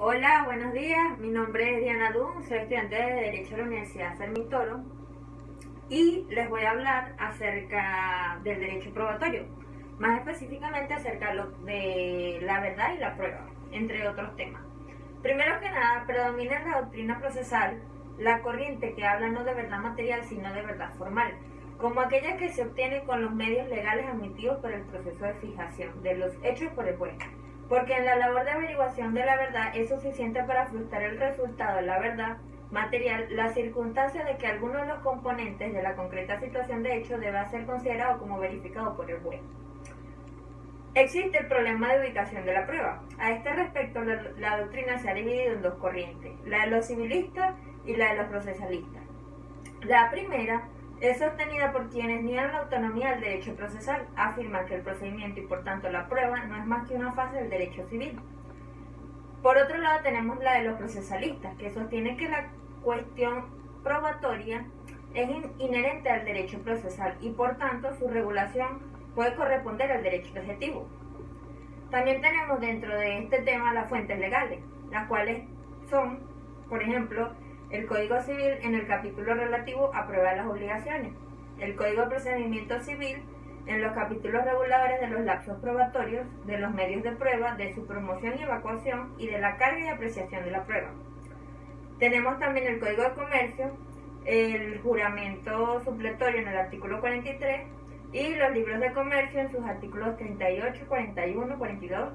Hola, buenos días. Mi nombre es Diana Dun, soy estudiante de Derecho de la Universidad Fermín Toro y les voy a hablar acerca del derecho probatorio, más específicamente acerca de la verdad y la prueba, entre otros temas. Primero que nada, predomina en la doctrina procesal la corriente que habla no de verdad material, sino de verdad formal, como aquella que se obtiene con los medios legales admitidos por el proceso de fijación de los hechos por el juez, porque en la labor de averiguación de la verdad es suficiente para frustrar el resultado de la verdad material la circunstancia de que alguno de los componentes de la concreta situación de hecho deba ser considerado como verificado por el juez. Existe el problema de ubicación de la prueba. A este respecto, la doctrina se ha dividido en dos corrientes, la de los civilistas y la de los procesalistas. La primera es sostenida por quienes niegan la autonomía del derecho procesal, afirman que el procedimiento y por tanto la prueba no es más que una fase del derecho civil. Por otro lado tenemos la de los procesalistas, que sostienen que la cuestión probatoria es inherente al derecho procesal y por tanto su regulación puede corresponder al derecho objetivo. También tenemos dentro de este tema las fuentes legales, las cuales son, por ejemplo, el Código Civil en el capítulo relativo a prueba de las obligaciones, el Código de Procedimiento Civil en los capítulos reguladores de los lapsos probatorios, de los medios de prueba, de su promoción y evacuación y de la carga y apreciación de la prueba. Tenemos también el Código de Comercio, el juramento supletorio en el artículo 43 y los libros de comercio en sus artículos 38, 41, 42,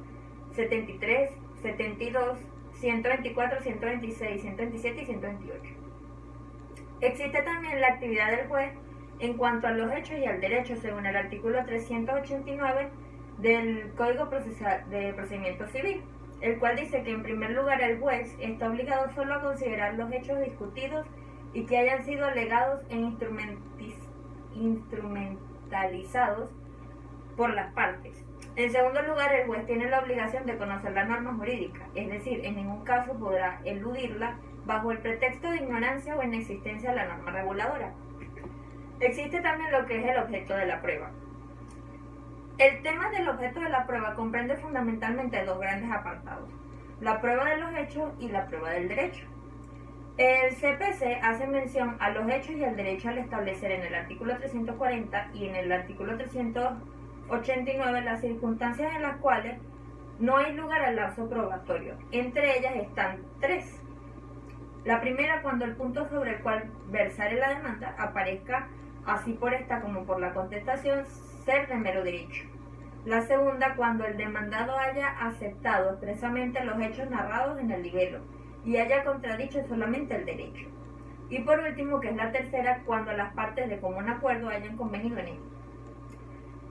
73, 72, 124, 126, 127 y 128. Existe también la actividad del juez en cuanto a los hechos y al derecho, según el artículo 389 del Código de Procedimiento Civil, el cual dice que en primer lugar el juez está obligado solo a considerar los hechos discutidos y que hayan sido alegados e instrumentalizados por las partes. En segundo lugar, el juez tiene la obligación de conocer la norma jurídica, es decir, en ningún caso podrá eludirla bajo el pretexto de ignorancia o inexistencia de la norma reguladora. Existe también lo que es el objeto de la prueba. El tema del objeto de la prueba comprende fundamentalmente dos grandes apartados, la prueba de los hechos y la prueba del derecho. El CPC hace mención a los hechos y al derecho al establecer en el artículo 340 y en el artículo 389 las circunstancias en las cuales no hay lugar al lapso probatorio. Entre ellas están tres. La primera, cuando el punto sobre el cual versare la demanda aparezca, así por esta como por la contestación, ser de mero derecho. La segunda, cuando el demandado haya aceptado expresamente los hechos narrados en el libelo y haya contradicho solamente el derecho. Y por último, que es la tercera, cuando las partes de común acuerdo hayan convenido en ello.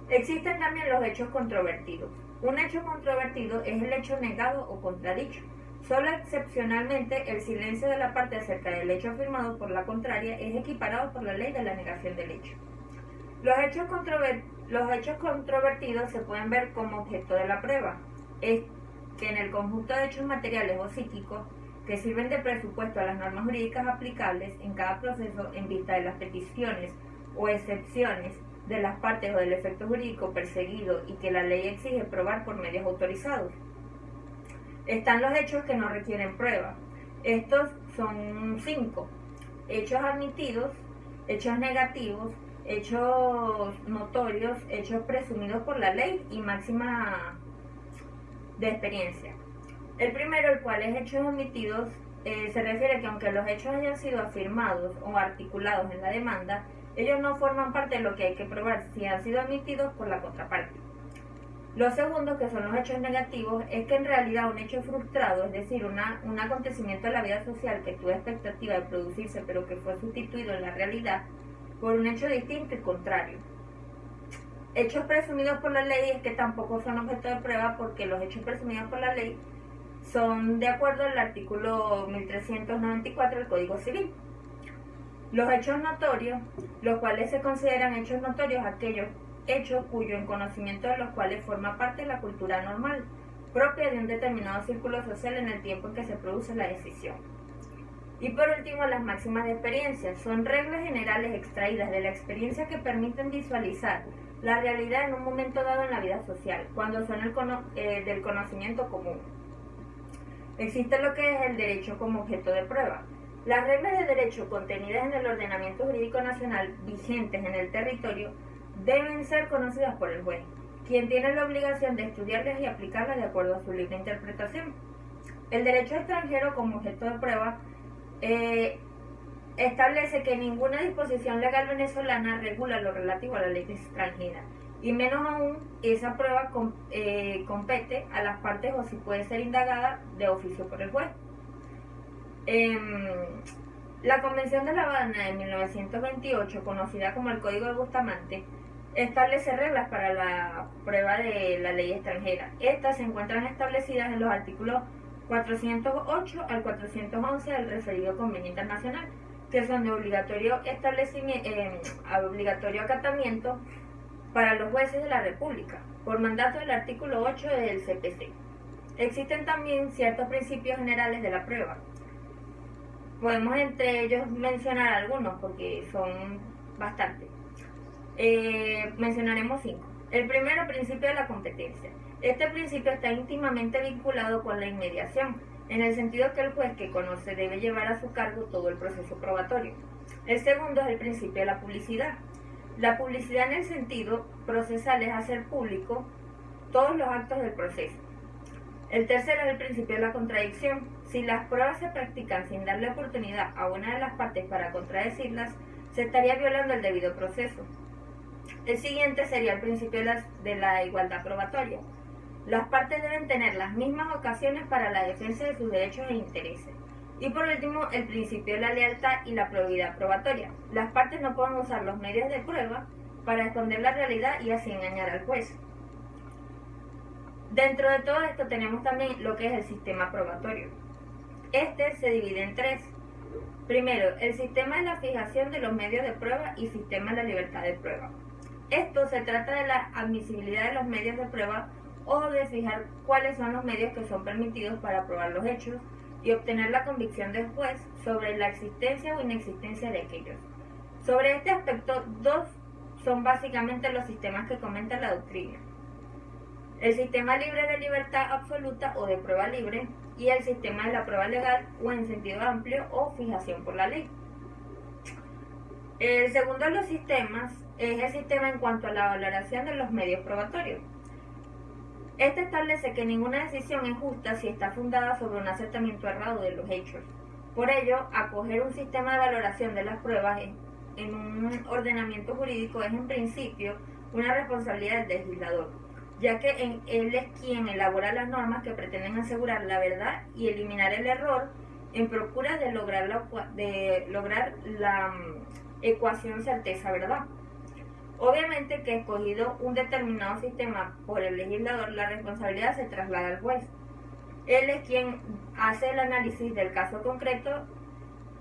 Existen también los hechos controvertidos. Un hecho controvertido es el hecho negado o contradicho. Solo excepcionalmente el silencio de la parte acerca del hecho afirmado por la contraria es equiparado por la ley de la negación del hecho. Los hechos controvertidos se pueden ver como objeto de la prueba. Es que en el conjunto de hechos materiales o psíquicos que sirven de presupuesto a las normas jurídicas aplicables en cada proceso en vista de las peticiones o excepciones de las partes o del efecto jurídico perseguido y que la ley exige probar por medios autorizados. Están los hechos que no requieren prueba. Estos son 5. Hechos admitidos, hechos negativos, hechos notorios, hechos presumidos por la ley y máxima de experiencia. El primero, el cual es hechos admitidos, se refiere a que aunque los hechos hayan sido afirmados o articulados en la demanda, ellos no forman parte de lo que hay que probar si han sido admitidos por la contraparte. Los segundos, que son los hechos negativos, es que en realidad un hecho frustrado, es decir, un acontecimiento de la vida social que tuvo expectativa de producirse pero que fue sustituido en la realidad por un hecho distinto y contrario. Hechos presumidos por la ley es que tampoco son objeto de prueba porque los hechos presumidos por la ley son de acuerdo al artículo 1394 del Código Civil. Los hechos notorios, los cuales se consideran hechos notorios aquellos hechos cuyo conocimiento de los cuales forma parte de la cultura normal, propia de un determinado círculo social en el tiempo en que se produce la decisión. Y por último, las máximas de experiencia son reglas generales extraídas de la experiencia que permiten visualizar la realidad en un momento dado en la vida social, cuando son del conocimiento común. Existe lo que es el derecho como objeto de prueba. Las reglas de derecho contenidas en el ordenamiento jurídico nacional vigentes en el territorio deben ser conocidas por el juez, quien tiene la obligación de estudiarlas y aplicarlas de acuerdo a su libre interpretación. El derecho extranjero como objeto de prueba establece que ninguna disposición legal venezolana regula lo relativo a la ley extranjera, y menos aún esa prueba compete a las partes o si puede ser indagada de oficio por el juez. La Convención de La Habana de 1928, conocida como el Código de Bustamante, establece reglas para la prueba de la ley extranjera. Estas se encuentran establecidas en los artículos 408 al 411 del referido convenio internacional, que son de obligatorio acatamiento para los jueces de la República, por mandato del artículo 8 del CPC. Existen también ciertos principios generales de la prueba. Podemos entre ellos mencionar algunos porque son bastantes. Mencionaremos 5. El primero, principio de la competencia. Este principio está íntimamente vinculado con la inmediación, en el sentido que el juez que conoce debe llevar a su cargo todo el proceso probatorio. El segundo es el principio de la publicidad. La publicidad en el sentido procesal es hacer público todos los actos del proceso. El tercero es el principio de la contradicción. Si las pruebas se practican sin darle oportunidad a una de las partes para contradecirlas, se estaría violando el debido proceso. El siguiente sería el principio de la igualdad probatoria. Las partes deben tener las mismas ocasiones para la defensa de sus derechos e intereses. Y por último, el principio de la lealtad y la probidad probatoria. Las partes no pueden usar los medios de prueba para esconder la realidad y así engañar al juez. Dentro de todo esto tenemos también lo que es el sistema probatorio. Este se divide en 3. Primero, el sistema de la fijación de los medios de prueba y sistema de la libertad de prueba. Esto se trata de la admisibilidad de los medios de prueba o de fijar cuáles son los medios que son permitidos para probar los hechos y obtener la convicción del juez sobre la existencia o inexistencia de aquellos. Sobre este aspecto, 2 son básicamente los sistemas que comenta la doctrina: el sistema libre de libertad absoluta o de prueba libre y el sistema de la prueba legal o en sentido amplio o fijación por la ley. El segundo de los sistemas es el sistema en cuanto a la valoración de los medios probatorios. Este establece que ninguna decisión es justa si está fundada sobre un acertamiento errado de los hechos. Por ello, acoger un sistema de valoración de las pruebas en un ordenamiento jurídico es en principio una responsabilidad del legislador, ya que él es quien elabora las normas que pretenden asegurar la verdad y eliminar el error en procura de lograr la ecuación certeza-verdad. Obviamente que escogido un determinado sistema por el legislador, la responsabilidad se traslada al juez. Él es quien hace el análisis del caso concreto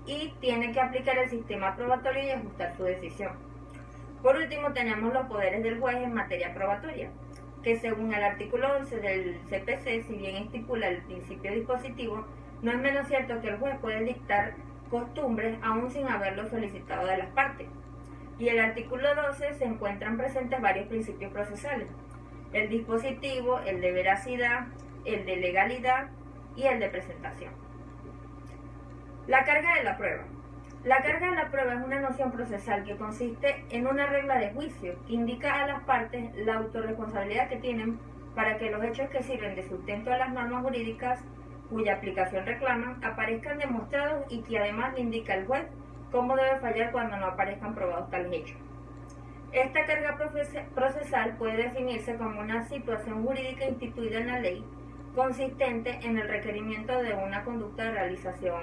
y tiene que aplicar el sistema probatorio y ajustar su decisión. Por último, tenemos los poderes del juez en materia probatoria, que según el artículo 11 del CPC, si bien estipula el principio dispositivo, no es menos cierto que el juez puede dictar costumbres aún sin haberlo solicitado de las partes. Y el artículo 12 se encuentran presentes varios principios procesales: el dispositivo, el de veracidad, el de legalidad y el de presentación. La carga de la prueba. La carga de la prueba es una noción procesal que consiste en una regla de juicio que indica a las partes la autorresponsabilidad que tienen para que los hechos que sirven de sustento a las normas jurídicas cuya aplicación reclaman aparezcan demostrados y que además le indica al juez cómo debe fallar cuando no aparezcan probados tales hechos. Esta carga procesal puede definirse como una situación jurídica instituida en la ley consistente en el requerimiento de una conducta de realización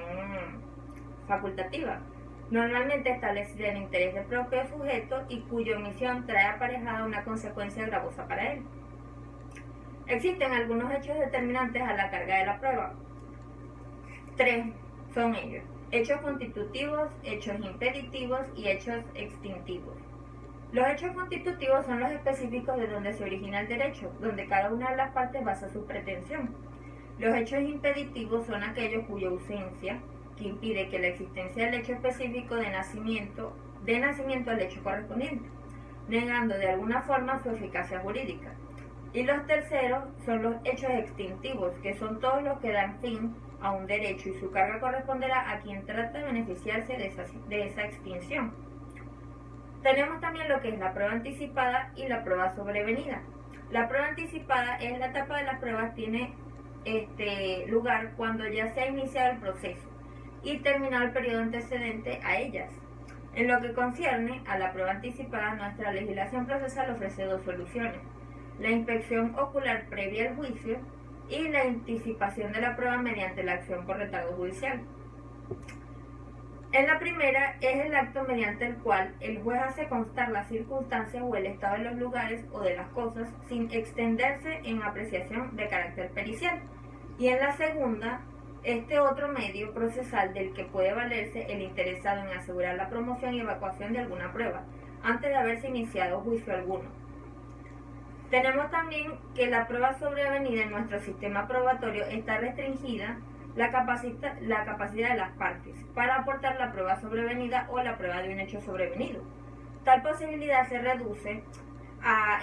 facultativa, normalmente establecida en interés del propio sujeto y cuya omisión trae aparejada una consecuencia gravosa para él. Existen algunos hechos determinantes a la carga de la prueba. 3 son ellos: hechos constitutivos, hechos impeditivos y hechos extintivos. Los hechos constitutivos son los específicos de donde se origina el derecho, donde cada una de las partes basa su pretensión. Los hechos impeditivos son aquellos cuya ausencia que impide que la existencia del hecho específico de nacimiento al hecho correspondiente, negando de alguna forma su eficacia jurídica. Y los terceros son los hechos extintivos, que son todos los que dan fin a un derecho y su carga corresponderá a quien trata de beneficiarse de esa extinción. Tenemos también lo que es la prueba anticipada y la prueba sobrevenida. La prueba anticipada es la etapa de las pruebas, tiene lugar cuando ya se ha iniciado el proceso y terminado el periodo antecedente a ellas. En lo que concierne a la prueba anticipada, nuestra legislación procesal ofrece dos soluciones: la inspección ocular previa al juicio y la anticipación de la prueba mediante la acción por retardo judicial. En la primera es el acto mediante el cual el juez hace constar las circunstancias o el estado de los lugares o de las cosas sin extenderse en apreciación de carácter pericial. Y en la segunda, este otro medio procesal del que puede valerse el interesado en asegurar la promoción y evacuación de alguna prueba, antes de haberse iniciado juicio alguno. Tenemos también que la prueba sobrevenida en nuestro sistema probatorio está restringida la capacidad de las partes para aportar la prueba sobrevenida o la prueba de un hecho sobrevenido. Tal posibilidad se reduce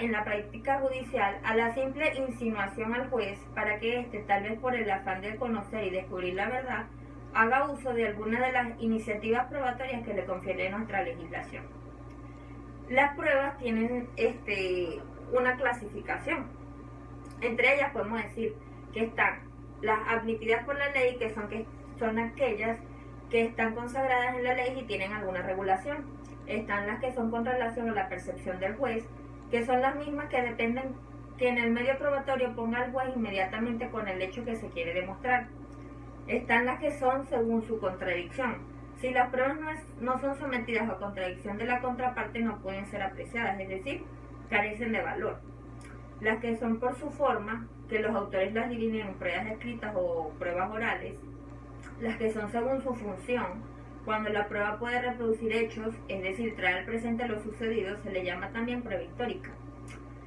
en la práctica judicial a la simple insinuación al juez para que éste, tal vez por el afán de conocer y descubrir la verdad, haga uso de alguna de las iniciativas probatorias que le confiere nuestra legislación. Las pruebas tienen una clasificación. Entre ellas podemos decir que están las admitidas por la ley, que son aquellas que están consagradas en la ley y tienen alguna regulación. Están las que son con relación a la percepción del juez, que son las mismas que dependen que en el medio probatorio ponga al juez inmediatamente con el hecho que se quiere demostrar. Están las que son según su contradicción. Si las pruebas no son sometidas a contradicción de la contraparte, no pueden ser apreciadas, es decir, carecen de valor. Las que son por su forma, que los autores las dividen en pruebas escritas o pruebas orales. Las que son según su función, cuando la prueba puede reproducir hechos, es decir, traer al presente lo sucedido, se le llama también prueba histórica.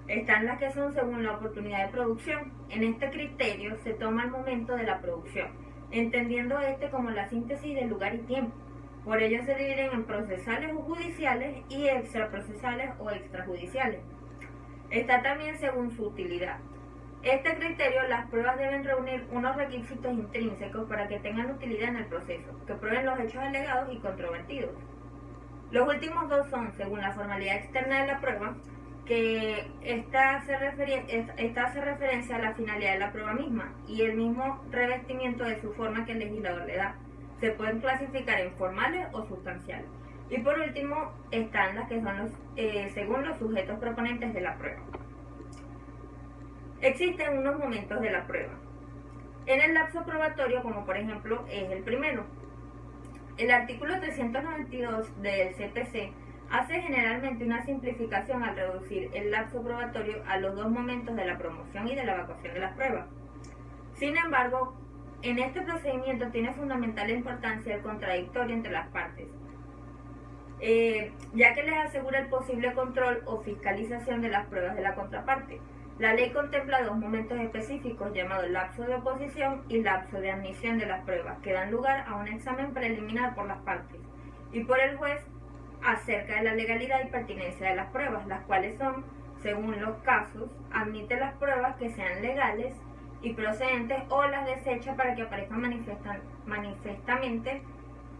Están las que son según la oportunidad de producción. En este criterio se toma el momento de la producción, entendiendo como la síntesis de lugar y tiempo. Por ello se dividen en procesales o judiciales y extraprocesales o extrajudiciales. Está también según su utilidad. Este criterio, las pruebas deben reunir unos requisitos intrínsecos para que tengan utilidad en el proceso, que prueben los hechos alegados y controvertidos. Los últimos dos son, según la formalidad externa de la prueba, que esta hace referencia a la finalidad de la prueba misma y el mismo revestimiento de su forma que el legislador le da. Se pueden clasificar en formales o sustanciales. Y por último están las que son según los sujetos proponentes de la prueba. Existen unos momentos de la prueba. En el lapso probatorio, como por ejemplo es el primero. El artículo 392 del CPC hace generalmente una simplificación al reducir el lapso probatorio a los dos momentos de la promoción y de la evacuación de las pruebas. Sin embargo, en este procedimiento tiene fundamental importancia el contradictorio entre las partes, ya que les asegura el posible control o fiscalización de las pruebas de la contraparte. La ley contempla dos momentos específicos llamados lapso de oposición y lapso de admisión de las pruebas, que dan lugar a un examen preliminar por las partes y por el juez acerca de la legalidad y pertinencia de las pruebas, las cuales son, según los casos, admite las pruebas que sean legales y procedentes o las desecha para que aparezcan manifestamente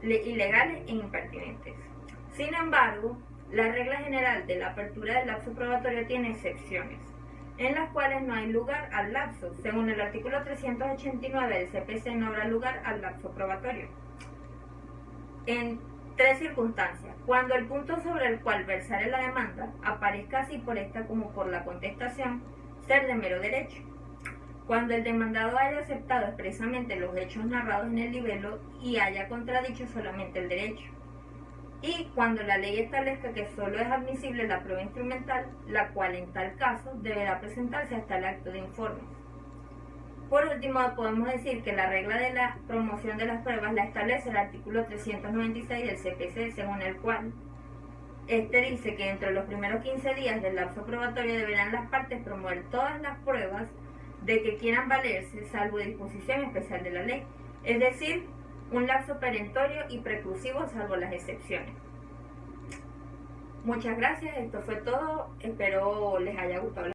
ilegales e impertinentes. Sin embargo, la regla general de la apertura del lapso probatorio tiene excepciones, en las cuales no hay lugar al lapso. Según el artículo 389 del CPC, no habrá lugar al lapso probatorio. En tres circunstancias: cuando el punto sobre el cual versare la demanda aparezca así por esta como por la contestación ser de mero derecho; cuando el demandado haya aceptado expresamente los hechos narrados en el libelo y haya contradicho solamente el derecho; y cuando la ley establezca que solo es admisible la prueba instrumental, la cual en tal caso deberá presentarse hasta el acto de informe. Por último, podemos decir que la regla de la promoción de las pruebas la establece el artículo 396 del CPC, según el cual dice que entre los primeros 15 días del lapso probatorio deberán las partes promover todas las pruebas de que quieran valerse, salvo disposición especial de la ley, es decir, un lapso perentorio y preclusivo salvo las excepciones. Muchas gracias, esto fue todo, espero les haya gustado.